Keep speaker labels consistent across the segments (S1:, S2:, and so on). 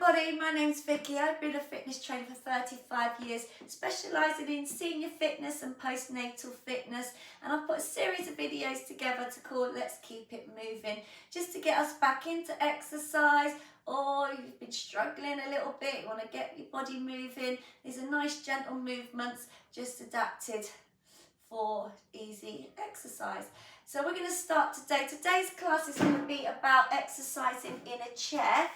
S1: everybody, my name's Vicky. I've been a fitness trainer for 35 years, specialising in senior fitness and postnatal fitness, and I've put a series of videos together to call Let's Keep It Moving, just to get us back into exercise, or you've been struggling a little bit, you want to get your body moving. These are nice gentle movements, just adapted for easy exercise. So we're going to start today. Today's class is going to be about exercising in a chair.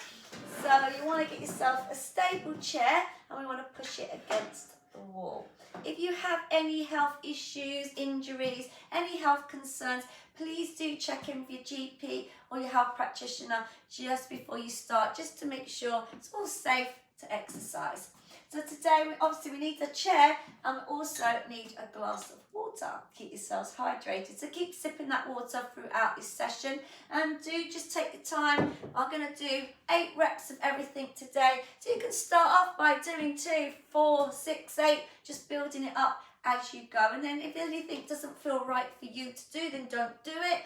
S1: So you want to get yourself a stable chair and we want to push it against the wall. If you have any health issues, injuries, any health concerns, please do check in with your GP or your health practitioner just before you start, just to make sure it's all safe to exercise. So today, we need a chair and we also need a glass of water. Keep yourselves hydrated. So keep sipping that water throughout this session, and do just take your time. I'm going to do 8 reps of everything today. So you can start off by doing 2, 4, 6, 8, just building it up as you go. And then if anything doesn't feel right for you to do, then don't do it.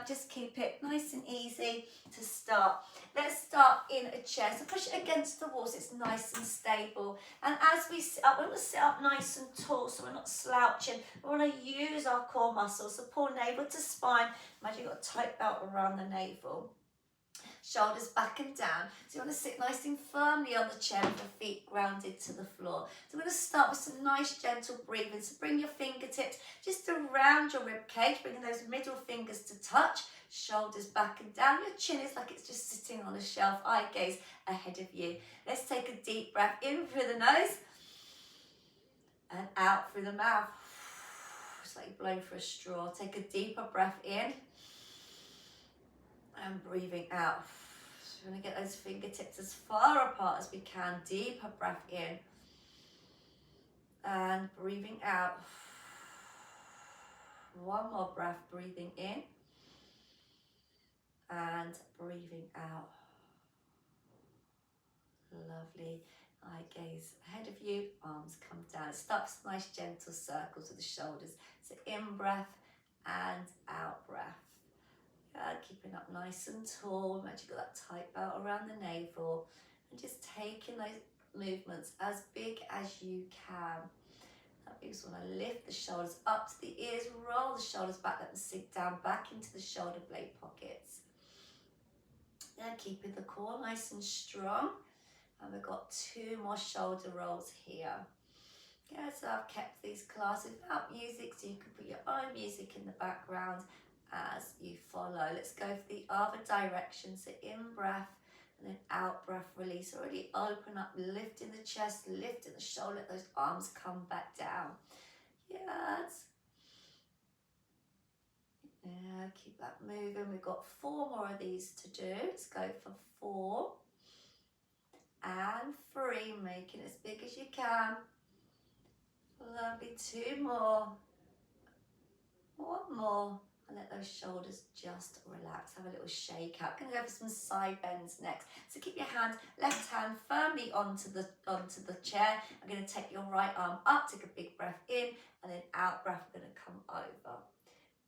S1: Just keep it nice and easy to start. Let's start in a chair. So push it against the wall so it's nice and stable. And as we sit up, we want to sit up nice and tall so we're not slouching. We want to use our core muscles. So pull navel to spine. Imagine you've got a tight belt around the navel. Shoulders back and down. So you want to sit nice and firmly on the chair with your feet grounded to the floor. So we're going to start with some nice gentle breathing. So bring your fingertips just around your rib cage, bringing those middle fingers to touch. Shoulders back and down. Your chin is like it's just sitting on a shelf. Eye gaze ahead of you. Let's take a deep breath in through the nose and out through the mouth. It's like you're blowing through a straw. Take a deeper breath in and breathing out. So we're going to get those fingertips as far apart as we can. Deeper breath in and breathing out. One more breath, breathing in and breathing out. Lovely. Eye gaze ahead of you, arms come down. Start with nice gentle circles with the shoulders. So in breath and out breath. Keeping up nice and tall. Imagine you've got that tight belt around the navel. And just taking those movements as big as you can. You just want to lift the shoulders up to the ears, roll the shoulders back, let them sink down back into the shoulder blade pockets. Keeping the core nice and strong. And we've got 2 more shoulder rolls here. So I've kept these classes without music, so you can put your own music in the background as you follow. Let's go for the other direction. So in breath and then out breath, release. Already open up, lifting the chest, lifting the shoulder, let those arms come back down. Yes. Yeah, keep that moving. We've got 4 more of these to do. Let's go for 4 and 3, making it as big as you can. Lovely. 2 more. 1 more. And let those shoulders just relax. Have a little shake out. Going to go for some side bends next. So keep your left hand firmly onto the chair. I'm going to take your right arm up. Take a big breath in, and then out breath. We're going to come over.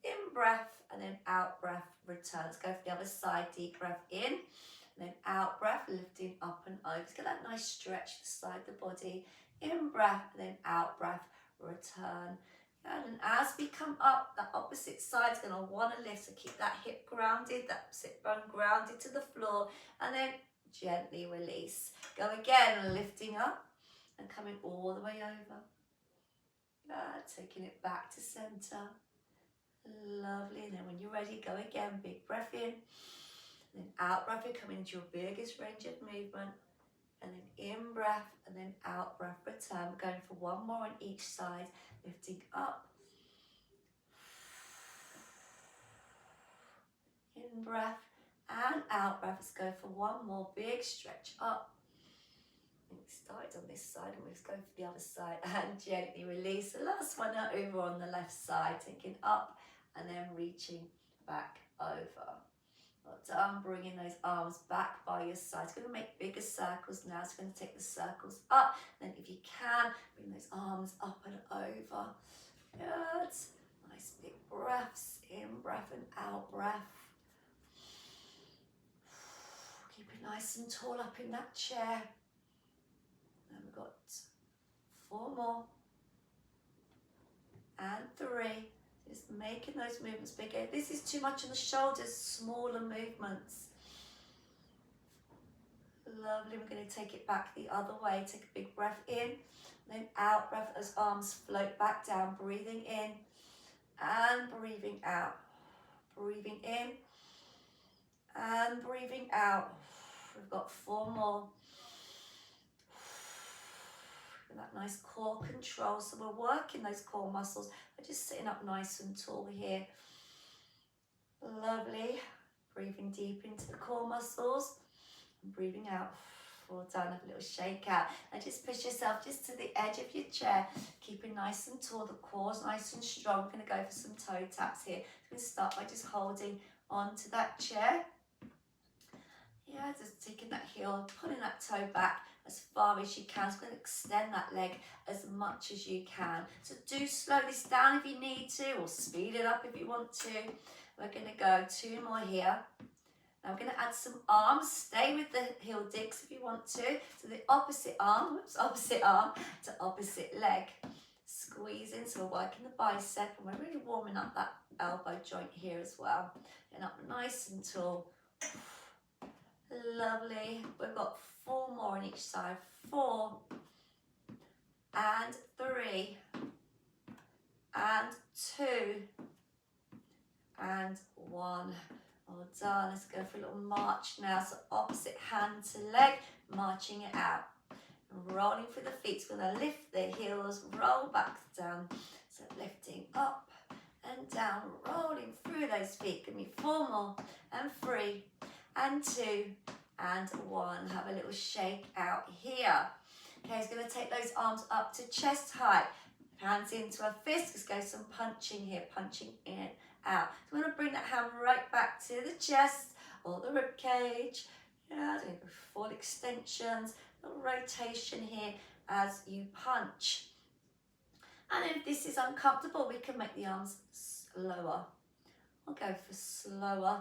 S1: In breath and then out breath. Return. Let's go for the other side. Deep breath in, and then out breath. Lifting up and over. Let's get that nice stretch the side of the body. In breath and then out breath. Return. And as we come up, the opposite side is going to want to lift. So keep that hip grounded, that sit bone grounded to the floor, and then gently release. Go again, lifting up and coming all the way over. Taking it back to center. Lovely. And then when you're ready, go again. Big breath in. And then out breath, you're coming into your biggest range of movement. And then in breath and then out breath, return. We're going for 1 more on each side. Lifting up. In breath and out breath. Let's go for 1 more big stretch up. We started on this side and we'll go for the other side and gently release. The last one out over on the left side, taking up and then reaching back over. Well done, bringing those arms back by your sides. We're going to make bigger circles now. So we're going to take the circles up. Then if you can, bring those arms up and over. Good. Nice big breaths. In breath and out breath. Keep it nice and tall up in that chair. And we've got 4 more. And 3. Just making those movements bigger. If this is too much on the shoulders, smaller movements. Lovely. We're going to take it back the other way. Take a big breath in, then out. Breath as arms float back down. Breathing in and breathing out. Breathing in and breathing out. We've got 4 more. And that nice core control. So we're working those core muscles. We're just sitting up nice and tall here. Lovely. Breathing deep into the core muscles. And breathing out. Well done. Have a little shake out. And just push yourself just to the edge of your chair. Keeping nice and tall. The core's nice and strong. We're going to go for some toe taps here. We're going to start by just holding onto that chair. Yeah, just taking that heel, pulling that toe back as far as you can. So we're going to extend that leg as much as you can. So do slow this down if you need to, or speed it up if you want to. We're going to go 2 more here. Now we're going to add some arms. Stay with the heel digs if you want to. So the opposite arm to opposite leg. Squeezing, so we're working the bicep, and we're really warming up that elbow joint here as well. And up nice and tall. Lovely. We've got 4 more on each side. 4 and 3 and 2 and 1. Well done. Let's go for a little march now. So opposite hand to leg, marching it out. Rolling through the feet. So we're going to lift the heels, roll back down. So lifting up and down, rolling through those feet. Give me 4 more and 3 and 2 and 1. Have a little shake out here. Okay, it's going to take those arms up to chest height. Hands into a fist. Let's go some punching here. Punching in, out. So we're going to bring that hand right back to the chest or the rib cage. Yeah, doing full extensions. A little rotation here as you punch. And if this is uncomfortable, we can make the arms slower. We'll go for slower,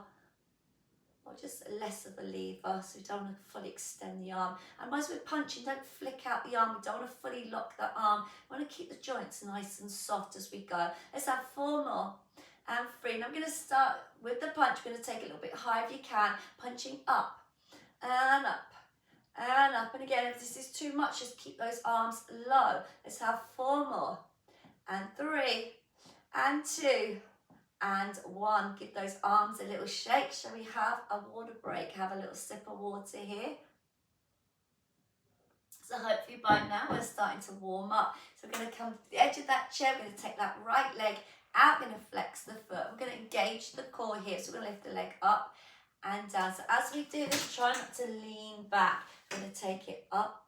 S1: or just less of a lever, so we don't want to fully extend the arm. And once we're punching, don't flick out the arm. We don't want to fully lock the arm. We want to keep the joints nice and soft as we go. Let's have 4 more and 3. And I'm going to start with the punch. We're going to take it a little bit higher if you can, punching up and up and up. And again, if this is too much, just keep those arms low. Let's have 4 more and 3 and 2 and 1. Give those arms a little shake. Shall we have a water break? Have a little sip of water here. So hopefully by now we're starting to warm up. So we're going to come to the edge of that chair. We're going to take that right leg out. We're going to flex the foot. We're going to engage the core here. So we're going to lift the leg up and down. So as we do this, try not to lean back. We're going to take it up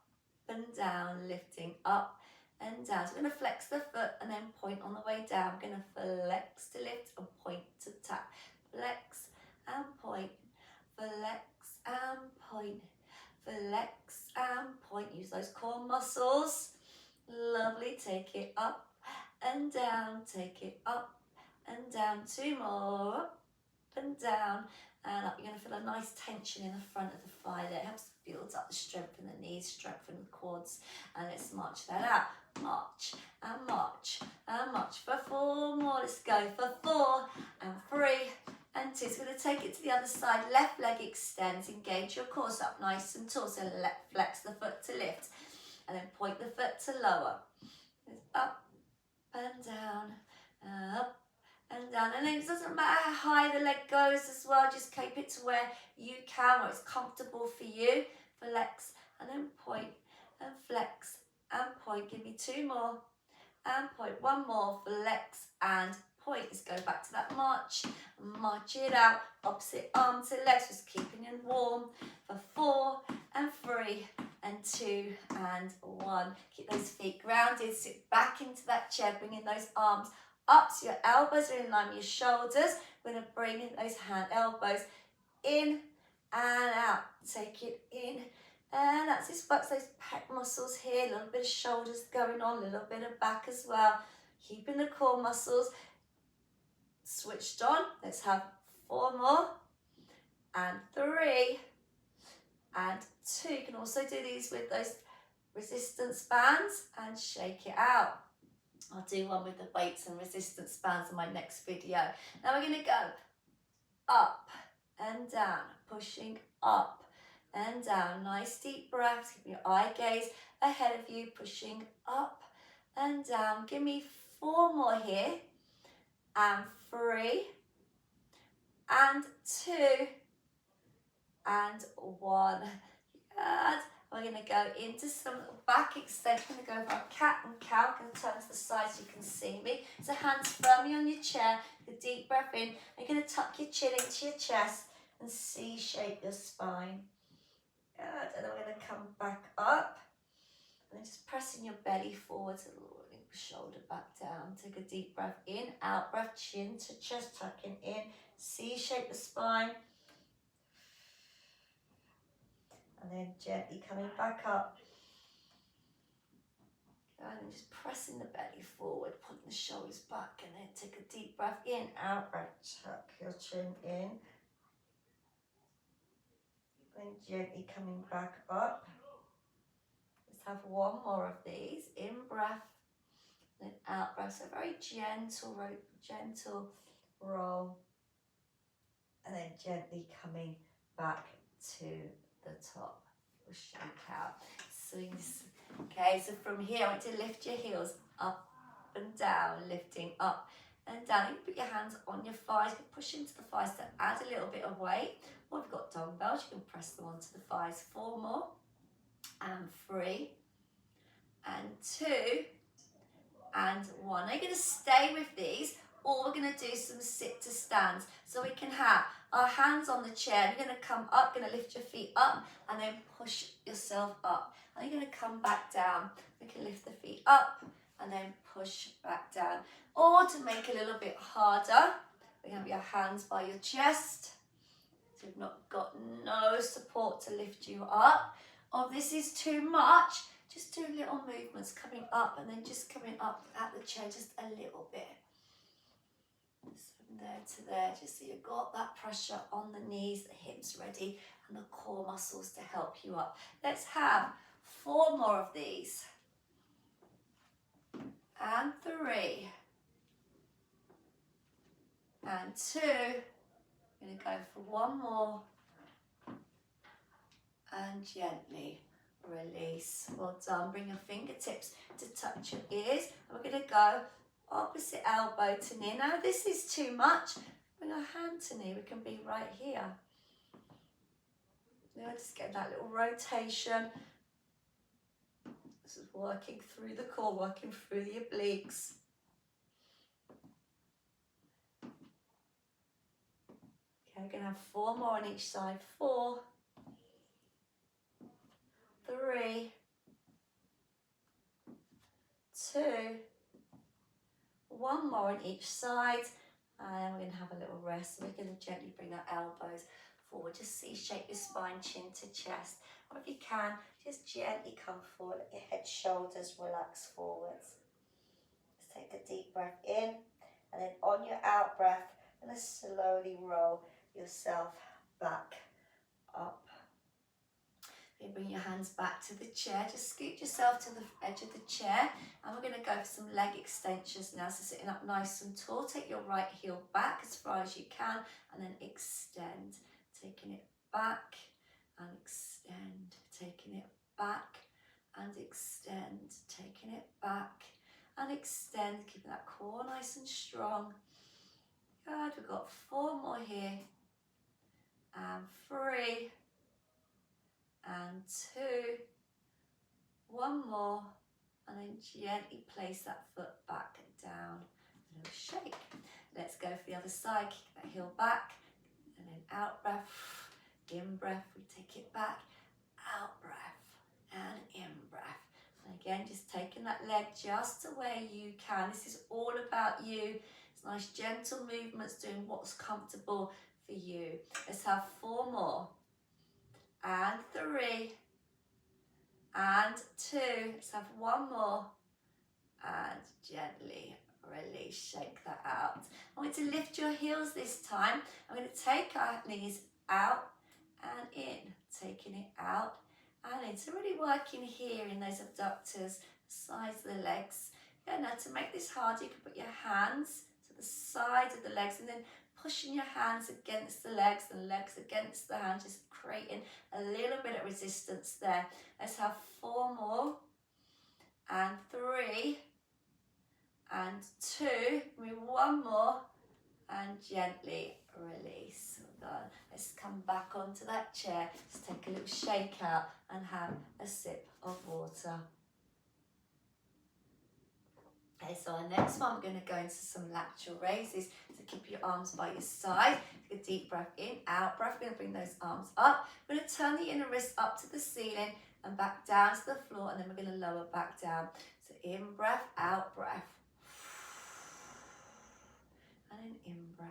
S1: and down, lifting up and down. So we're going to flex the foot and then point on the way down. We're going to flex to lift and point to tap. Flex and point. Flex and point. Flex and point. Use those core muscles. Lovely. Take it up and down. Take it up and down. 2 more. Up and down and up. You're going to feel a nice tension in the front of the thigh there. It helps build up the strength in the knees, strengthen the quads. And let's march that out. March and march and march for 4 more. Let's go for 4 and 3 and 2. So we're going to take it to the other side. Left leg extends. Engage your core up nice and tall. So flex the foot to lift and then point the foot to lower. Up and down, up and down. And then it doesn't matter how high the leg goes as well. Just keep it to where you can, where it's comfortable for you. Flex and then point and flex and point. Give me 2 more and point. 1 more. Flex and point. Let's go back to that march. March it out. Opposite arm to left. Just keeping it warm for 4 and 3 and 2 and 1. Keep those feet grounded. Sit back into that chair. Bringing those arms up so your elbows are in line with your shoulders. We're going to bring in those elbows in and out. Take it in and out. Just works those pec muscles here. A little bit of shoulders going on. A little bit of back as well. Keeping the core muscles switched on. Let's have 4 more and 3 and 2. You can also do these with those resistance bands and shake it out. I'll do one with the weights and resistance bands in my next video. Now we're going to go up and down, pushing up and down. Nice deep breaths. Keep your eye gaze ahead of you, pushing up and down. Give me 4 more here, and 3 and 2 and 1. Good. We're going to go into some back extension. We're going to go for our cat and cow. I'm going to turn to the side so you can see me. So hands firmly on your chair. A deep breath in. You're going to tuck your chin into your chest and C-shape your spine. Good. And then we're going to come back up. And then just pressing your belly forward. Shoulder back down. Take a deep breath in. Out breath. Chin to chest. Tucking in. C-shape the spine. And then gently coming back up. And then just pressing the belly forward, putting the shoulders back, and then take a deep breath in, out breath, tuck your chin in. Then gently coming back up. Let's have 1 more of these. In breath, then out breath. So very gentle roll. And then gently coming back to the top. We'll shake out. Okay, so from here, I want you to lift your heels up and down, lifting up and down. You can put your hands on your thighs, you can push into the thighs to add a little bit of weight. Or if you've got dumbbells, you can press them onto the thighs. 4 more, and 3, and 2, and 1. Now you're going to stay with these, or we're going to do some sit to stands. So we can have our hands on the chair. You're going to come up, going to lift your feet up, and then push yourself up. And you're going to come back down. We can lift the feet up, and then push back down. Or to make it a little bit harder, we have your hands by your chest. So you've not got no support to lift you up. Or if this is too much, just do little movements coming up and then just coming up at the chair just a little bit. Just from there to there, just so you've got that pressure on the knees, the hips ready, and the core muscles to help you up. Let's have 4 more of these. And 3. And 2. I'm going to go for 1 more. And gently release. Well done. Bring your fingertips to touch your ears. And we're going to go opposite elbow to knee. Now this is too much. Bring our hand to knee. We can be right here. Now just get that little rotation. This is working through the core, working through the obliques. Okay, we're going to have 4 more on each side. 4, 3, 2, 1 more on each side, and we're going to have a little rest. So we're going to gently bring our elbows forward. Just C-shape your spine, chin to chest. Or if you can, just gently come forward. Let your head, shoulders relax forwards. Just take a deep breath in, and then on your out breath, and then slowly roll yourself back up. Then bring your hands back to the chair. Just scoot yourself to the edge of the chair. And we're going to go for some leg extensions now. So sitting up nice and tall. Take your right heel back as far as you can. And then extend. Taking it back and extend. Taking it back and extend. Taking it back and extend. Keeping that core nice and strong. Good. We've got 4 more here. And 3. And 2, 1 more, and then gently place that foot back and down. A little shake. Let's go for the other side. Kick that heel back, and then out breath, in breath. We take it back, out breath, and in breath. And again, just taking that leg just to where you can. This is all about you. It's nice, gentle movements, doing what's comfortable for you. Let's have 4 more. And 3, and 2, let's have 1 more, and gently release, shake that out. I want you to lift your heels this time. I'm going to take our knees out and in, taking it out and in. So really working here in those abductors, sides of the legs. Yeah, now to make this harder, you can put your hands to the sides of the legs and then pushing your hands against the legs and legs against the hands, just creating a little bit of resistance there. Let's have 4 more, and 3, and 2, maybe 1 more, and gently release. Well done. Let's come back onto that chair. Let's take a little shake out and have a sip of water. Okay, so our next one, we're going to go into some lateral raises. So keep your arms by your side. Take a deep breath in, out breath. We're going to bring those arms up. We're going to turn the inner wrist up to the ceiling and back down to the floor, and then we're going to lower back down. So in breath, out breath. And an in breath,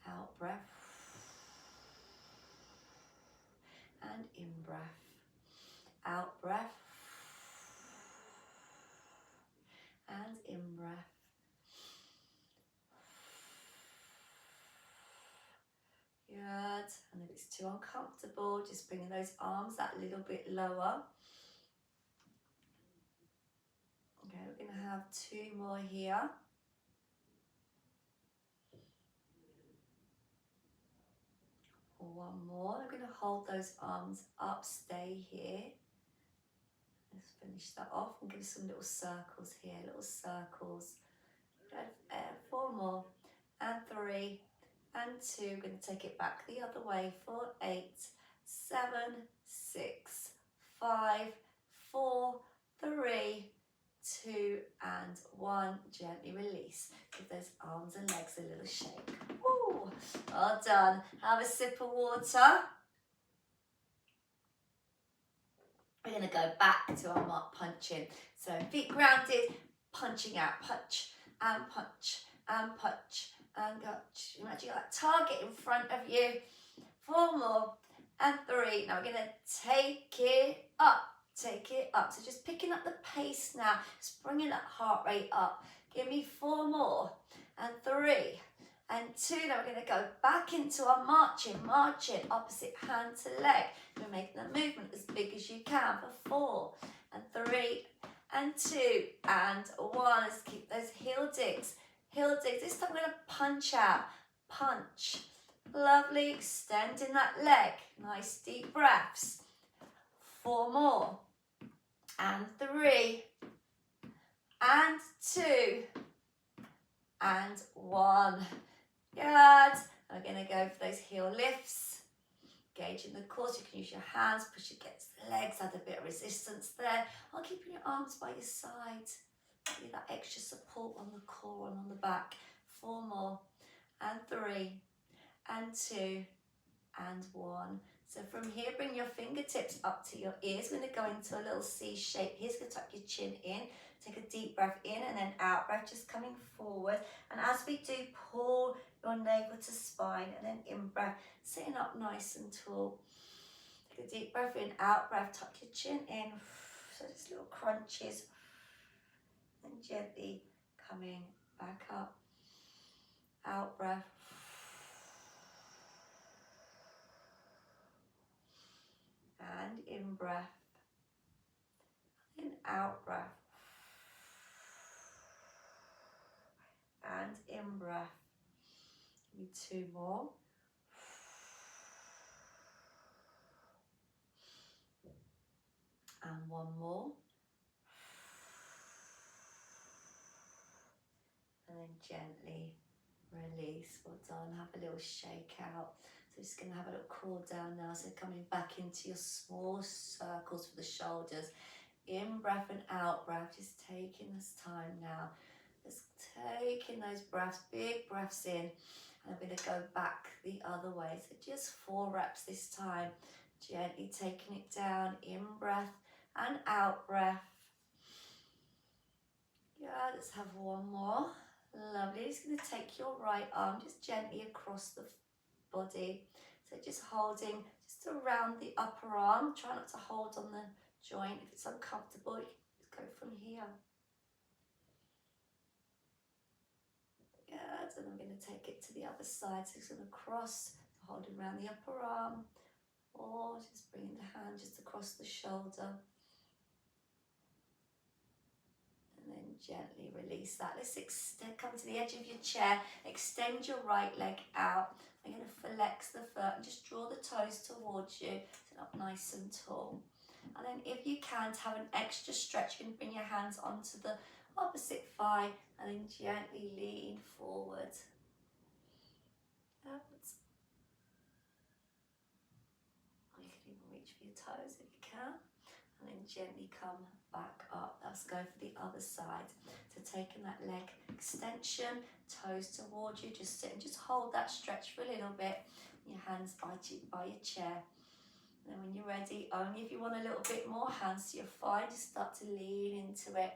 S1: out breath, and in breath, out breath, and in breath. Good. And if it's too uncomfortable, just bringing those arms that little bit lower. Okay, we're going to have 2 more here. Or 1 more. We're going to hold those arms up, stay here. Let's finish that off and give some little circles here, little circles. Good. 4 more, and 3, and 2. We're going to take it back the other way for 8, 7, 6, 5, 4, 3, 2, and 1. Gently release. Give those arms and legs a little shake. Woo! Well done. Have a sip of water. We're going to go back to our mark punching. So feet grounded, punching out, punch and punch and punch and punch. Imagine you got that target in front of you. 4 more, and 3. Now we're going to take it up. Take it up. So just picking up the pace now, just bringing that heart rate up. Give me 4 more, and 3, and 2. Now we're going to go back into our marching, opposite hand to leg. We're making the movement as big as you can for 4, and 3, and 2, and 1. Let's keep those heel digs. Heel digs. This time we're going to punch out. Punch. Lovely. Extending that leg. Nice deep breaths. 4 more, and 3, and 2, and 1. Good. We're going to go for those heel lifts. Engaging the core, so you can use your hands, push against the legs, add a bit of resistance there, while keeping your arms by your side. Give you that extra support on the core and on the back. 4 more, and 3, and 2, and 1. So from here, bring your fingertips up to your ears. We're going to go into a little C shape. Here's going to tuck your chin in. Take a deep breath in and then out breath, just coming forward. And as we do, pull your navel to spine, and then in breath, sitting up nice and tall. Take a deep breath in, out breath, tuck your chin in. So just little crunches. And gently coming back up. Out breath. And in breath. And out breath. And in breath. Give me 2 more. And 1 more. And then gently release. Well done. Have a little shake out. So just going to have a little cool down now. So coming back into your small circles for the shoulders. In breath and out breath. Just taking this time now. Just taking those breaths, big breaths in. And I'm going to go back the other way. So just 4 reps this time. Gently taking it down. In breath and out breath. Yeah, let's have 1 more. Lovely. Just going to take your right arm just gently across the body. So just holding just around the upper arm. Try not to hold on the joint. If it's uncomfortable, you can just go from here. Good. And I'm going to take it to the other side. So it's going to cross, holding around the upper arm. or just bringing the hand just across the shoulder. And then gently release that. Let's extend, come to the edge of your chair, extend your right leg out. I'm going to flex the foot and just draw the toes towards you, sit up nice and tall. And then if you can, to have an extra stretch, you can bring your hands onto the opposite thigh and then gently lean forward. Outwards. You can even reach for your toes if you can. And then gently come back up. Let's go for the other side. So taking that leg extension, toes towards you, just sit and just hold that stretch for a little bit. Your hands by your chair. And then when you're ready, only if you want a little bit more, hands to your thigh, just start to lean into it.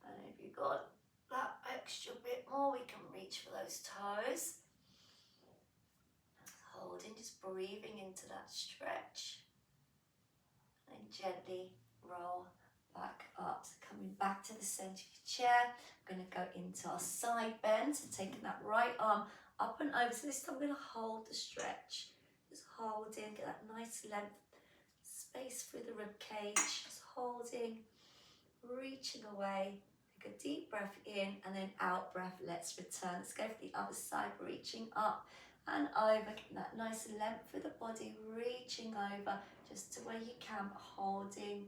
S1: And if you've got that extra bit more, we can reach for those toes. Holding, just breathing into that stretch. And gently roll back up. So coming back to the centre of your chair, we're going to go into our side bend. So taking that right arm up and over. So this time we're going to hold the stretch. Just holding, get that nice length, space through the rib cage. Just holding, reaching away. Take a deep breath in and then out breath. Let's return. Let's go for the other side, reaching up and over. Getting that nice length through the body, reaching over just to where you can, but holding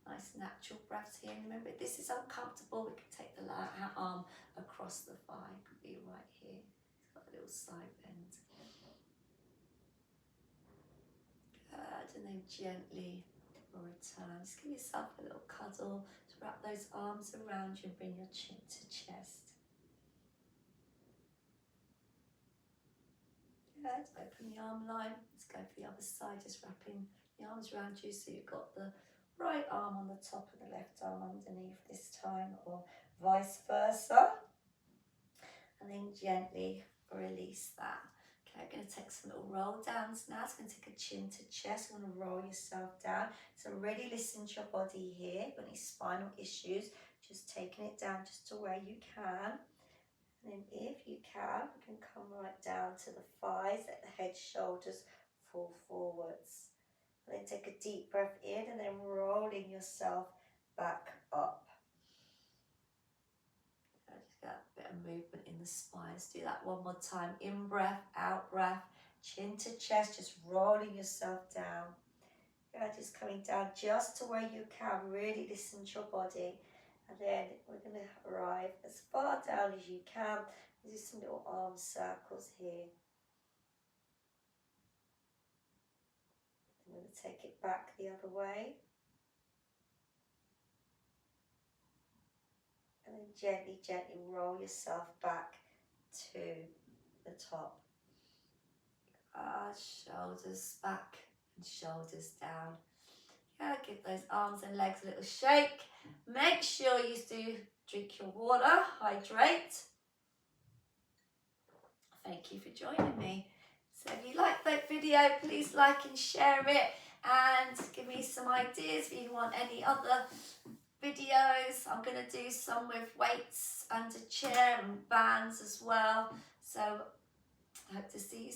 S1: nice natural breaths here. And remember, if this is uncomfortable, we can take the arm across the thigh. It could be right here. It's got a little side bend. Good, and then gently return. Just give yourself a little cuddle to wrap those arms around you and bring your chin to chest. Good, open the arm line. Let's go for the other side, just wrapping the arms around you so you've got the right arm on the top and the left arm underneath this time, or vice versa. And then gently release that. Okay, I'm going to take some little roll downs now. It's going to take a chin to chest. You want to roll yourself down. So really listen to your body here. If you've got any spinal issues, just taking it down just to where you can. And then if you can, you can come right down to the thighs, let the head, shoulders fall forwards. And then take a deep breath in and then rolling yourself back up. Just got a bit of movement in the spine. Let's do that one more time. In breath, out breath, chin to chest, just rolling yourself down. Yeah, just coming down just to where you can. Really listen to your body. And then we're going to arrive as far down as you can. Do some little arm circles here. I'm going to take it back the other way. And then gently, gently roll yourself back to the top. Shoulders back and shoulders down. Yeah, give those arms and legs a little shake. Make sure you do drink your water, hydrate. Thank you for joining me. So if you like that video, please like and share it, and give me some ideas if you want any other videos. I'm going to do some with weights under chair and bands as well. So I hope to see you